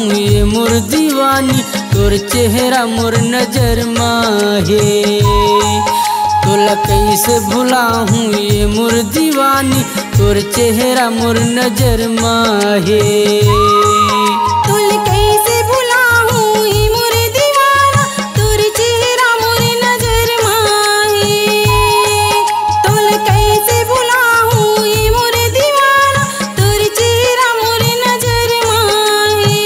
हूँ ये मोर दीवानी, तोर चेहरा मोर नजर माहे। तोला कैसे भुला हूँ ये मोर दीवानी, तोर चेहरा मोर नजर माहे। तोल कैसे भुला हूँ ये मोर दीवाना, तोर चेहरा मोर नजर माहे। तोल कैसे भुला हूँ ये मोर दीवाना, तोर चेहरा मोर नजर माहे।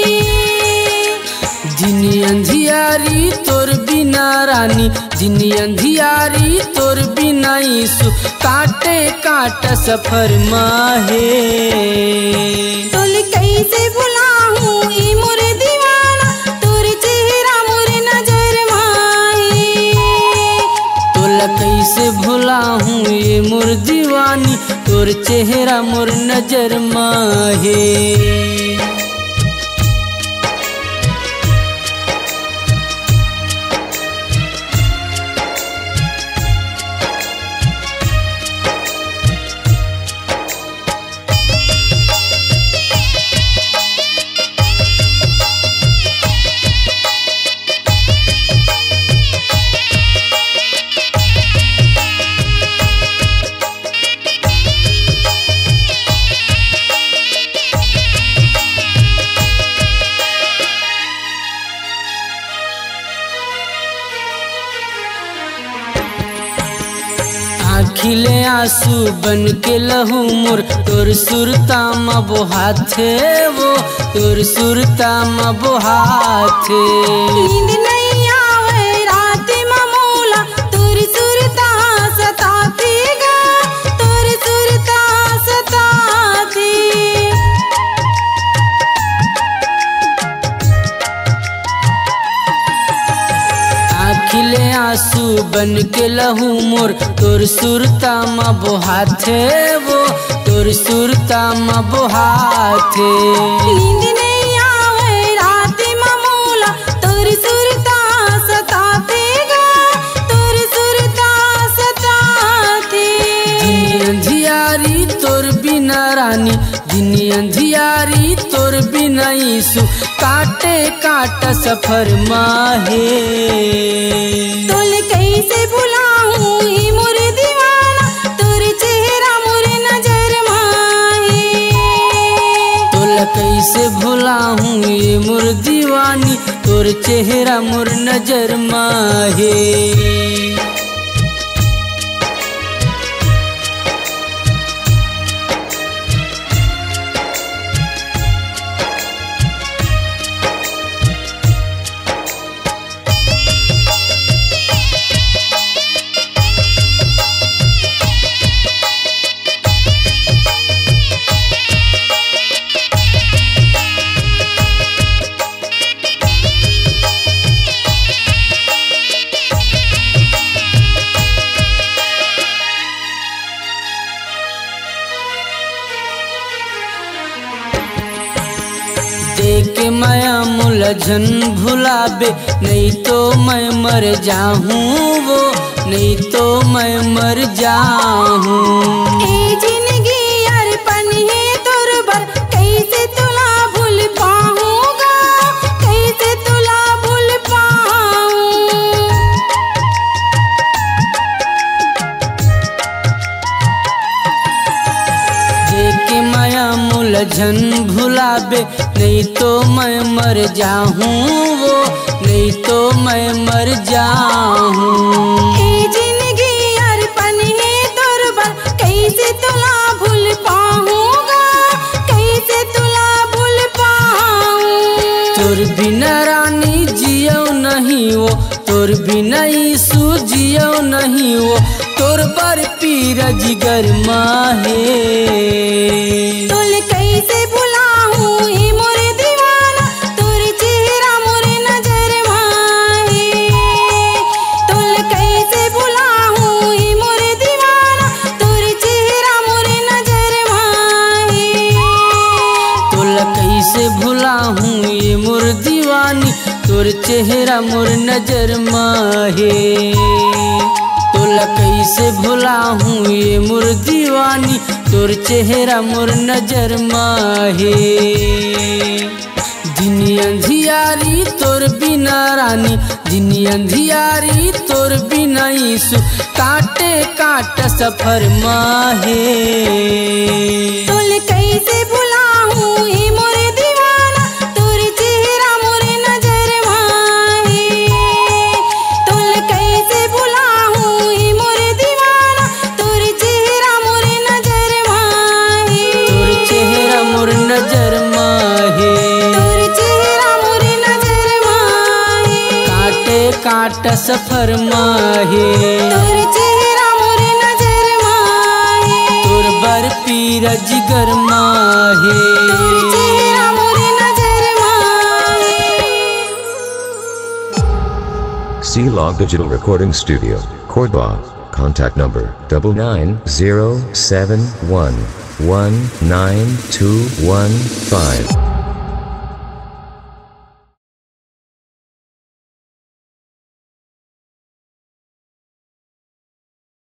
दिन अंधियारी तोर बिना रानी, दिन अंधियारी तोर बिना ईसु, काटे काट सफर माहे। तोल कैसे भुला हूँ ये मोर दीवाना, तोर चेहरा मोर नजर माहे। तोला कैसे भुला हूँ ये मोर दीवानी, तोर चेहरा मोर नजर माहे। खिले आंसू बन के लहू मोर, तोर सुरता म बोहाथे वो, तोर सुरता म बोहाथे। नींद नहीं आवे रात में मोला, तोर सुरता सताती गा, तोर सुरता सताती। खिले आंसू बन के लहू मोर, तोर सुरता म बोहाथे वो, तोर सुरता म बोहाथे। नींद नहीं आवे रात में मोला, तोर सुरता सताती गा, तोर सुरता सताती। दिन अंधियारी तोर बिना रानी, दिन अंधियारी तोर बिना ईसु, काटे काट सफर माहे। तोल कैसे भुला हूँ ये मोर दीवाना, तोर चेहरा मोर नजर माहे। तोला कैसे भुला हूँ ये मोर दीवानी, तोर चेहरा मोर नजर माहे। देके माया मुलझन भुलाबे, नहीं तो मैं मर जाऊँ वो, नहीं तो मैं मर जाऊँ। ए जिंदगी अरपन है तोर बर, कैसे तुला भूल पाऊंगा, कैसे तुला भूल पाऊं। देके माया मुलझन भुलाबे, नहीं तो मैं मर जाऊँ वो, नहीं तो मैं मर जाऊँ। ए जिंदगी अरपन है तोर बर, कैसे तुला भूल पाऊंगा, कैसे तुला भूल पाऊं। तोर बिना रानी जियो नहीं वो, तोर बिना ईसु जियो नहीं वो, तोर बर पीर जिगर माहे। तोल कैसे भुला हूँ ये मोर दीवाना, तोर चेहरा मोर नजर माहे। तोल कैसे भुला हूँ ये मोर दीवाना, तोर चेहरा मोर नजर माहे। तोला कैसे भुला हूँ ये मोर दीवानी, तोर चेहरा मोर नजर माहे। तोला कैसे भुला हूँ ये मोर दीवानी, तोर चेहरा मोर नजर माहे। जिनी अंधियारी तोर बिना रानी, जिनी अंधियारी तोर बिना यीशु, काटे काट सफर माहे। तोल कैसे भुलाऊं ए मोरे दीवाना, तोर चेहरा मोरे नजर माहे। तोल कैसे भुलाऊं ए मोरे दीवाना, तोर चेहरा मोरे नजर माहे। तोर चेहरा मोर नजर माहे, तोर चेहरा मोरे नजर माहे। काटे काट सफर माहे, तोर चेहरा मोरे नजर माहे। तोर बर पीर जिगर माहे। तोर चेहरा मोरे नजर माहे। C-Log Digital Recording Studio, Cordoba. Contact number 9907119215.